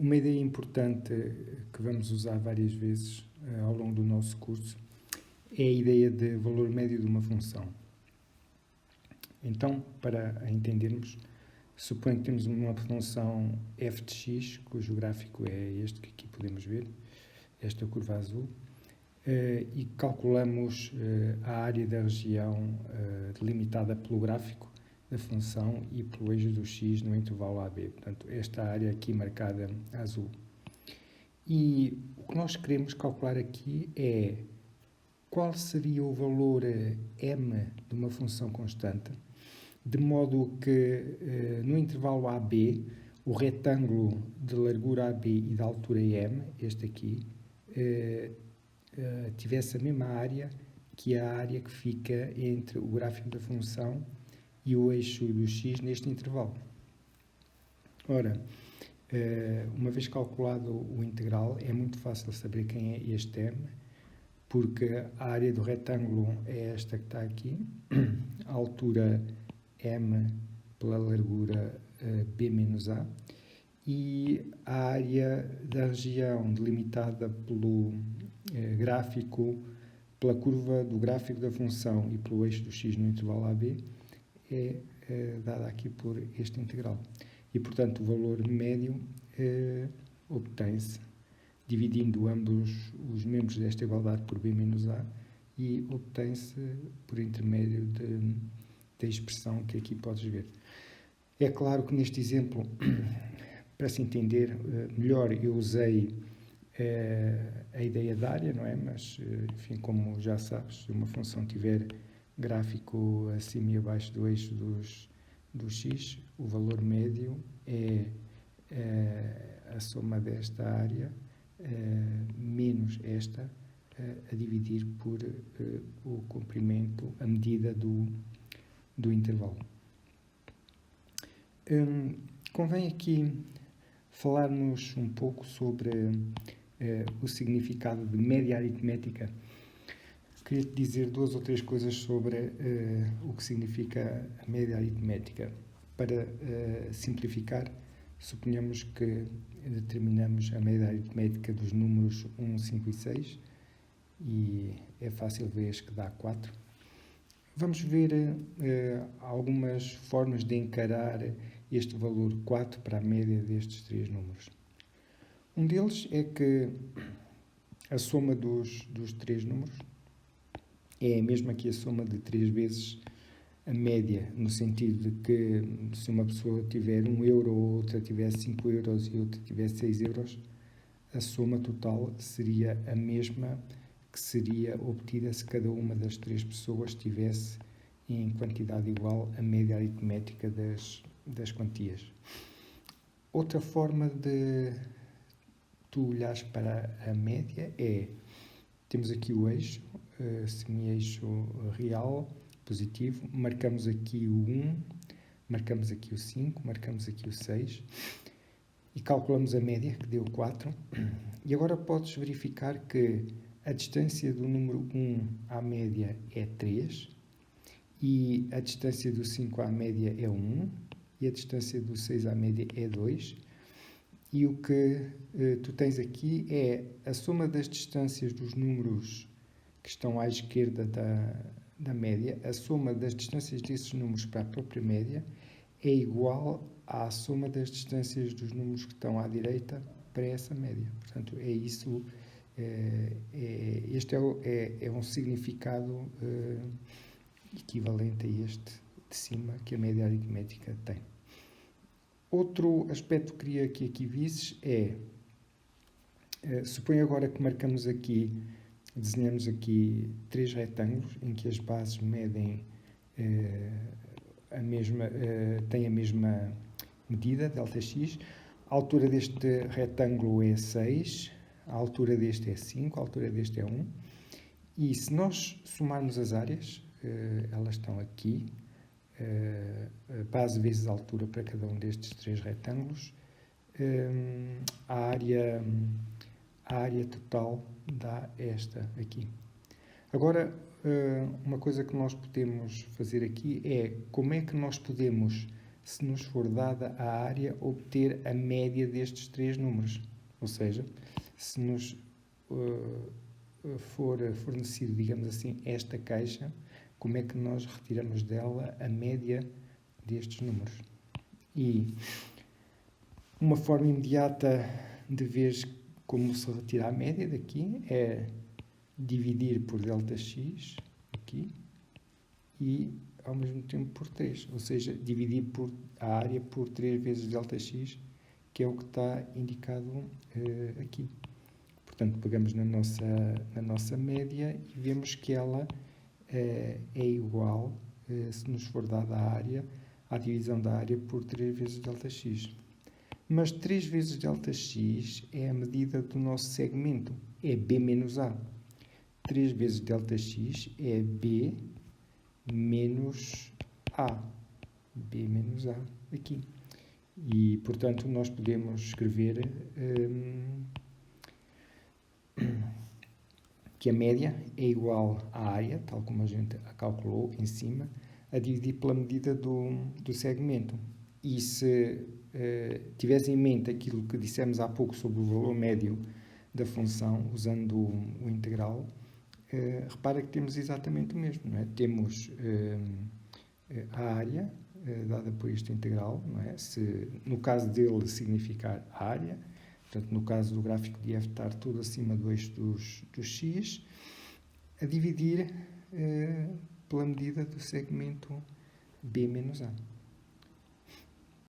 Uma ideia importante que vamos usar várias vezes ao longo do nosso curso é a ideia de valor médio de uma função. Então, para a entendermos, suponho que temos uma função f de x, cujo gráfico é este que aqui podemos ver, esta curva azul, e calculamos a área da região delimitada pelo gráfico da função e pelo eixo do x no intervalo AB. Portanto, esta área aqui marcada azul. E o que nós queremos calcular aqui é qual seria o valor m de uma função constante, de modo que no intervalo AB, o retângulo de largura AB e de altura m, este aqui, tivesse a mesma área que a área que fica entre o gráfico da função e o eixo do x neste intervalo. Ora, uma vez calculado o integral, é muito fácil saber quem é este m, porque a área do retângulo é esta que está aqui, a altura m pela largura b menos a, e a área da região delimitada pelo gráfico, pela curva do gráfico da função e pelo eixo do x no intervalo AB, é dada aqui por este integral. E, portanto, o valor médio obtém-se dividindo ambos os membros desta igualdade por b menos a e obtém-se por intermédio da expressão que aqui podes ver. É claro que neste exemplo, para se entender melhor, eu usei a ideia da área, não é? Mas, enfim, como já sabes, se uma função tiver gráfico acima e abaixo do eixo do x, o valor médio é a soma desta área menos esta a dividir por o comprimento, a medida do intervalo. Convém aqui falarmos um pouco sobre o significado de média aritmética. Queria-te dizer duas ou três coisas sobre o que significa a média aritmética. Para simplificar, suponhamos que determinamos a média aritmética dos números 1, 5 e 6 e é fácil ver que dá 4. Vamos ver algumas formas de encarar este valor 4 para a média destes três números. Um deles é que a soma dos três números é a mesma que a soma de 3 vezes a média, no sentido de que se uma pessoa tiver 1 euro, outra tiver 5 euros e outra tiver 6 euros, a soma total seria a mesma que seria obtida se cada uma das três pessoas tivesse em quantidade igual a média aritmética das quantias. Outra forma de tu olhares para a média é, temos aqui o eixo, semi-eixo real, positivo, marcamos aqui o 1, marcamos aqui o 5, marcamos aqui o 6 e calculamos a média, que deu 4. E agora podes verificar que a distância do número 1 à média é 3 e a distância do 5 à média é 1 e a distância do 6 à média é 2. E o que tu tens aqui é a soma das distâncias dos números que estão à esquerda da média, a soma das distâncias desses números para a própria média é igual à soma das distâncias dos números que estão à direita para essa média. Portanto, é isso, este é um significado equivalente a este de cima que a média aritmética tem. Outro aspecto que queria que aqui visses é, suponho agora que marcamos aqui, desenhamos aqui três retângulos em que as bases medem têm a mesma medida, ΔX. A altura deste retângulo é 6, a altura deste é 5, a altura deste é 1. E se nós somarmos as áreas, elas estão aqui, base vezes a altura para cada um destes três retângulos, a área total dá esta aqui. Agora, uma coisa que nós podemos fazer aqui é como é que nós podemos se nos for dada a área, obter a média destes três números. Ou seja, se nos for fornecido, digamos assim, esta caixa, como é que nós retiramos dela a média destes números? E uma forma imediata de ver como se retira a média daqui é dividir por ΔX, aqui, e ao mesmo tempo por 3, ou seja, dividir por a área por 3 vezes ΔX, que é o que está indicado aqui. Portanto, pegamos na nossa média e vemos que ela é igual, se nos for dada a área, à divisão da área por 3 vezes ΔX. Mas 3 vezes ΔX é a medida do nosso segmento, é B menos A. 3 vezes ΔX é B menos A. B menos A, aqui. E, portanto, nós podemos escrever que a média é igual à área, tal como a gente a calculou em cima, a dividir pela medida do segmento. E se tivesse em mente aquilo que dissemos há pouco sobre o valor médio da função, usando o integral, repara que temos exatamente o mesmo, não é? Temos a área dada por este integral, não é? Se, no caso dele significar a área, portanto, no caso do gráfico de f estar tudo acima do eixo dos x, a dividir pela medida do segmento B menos A.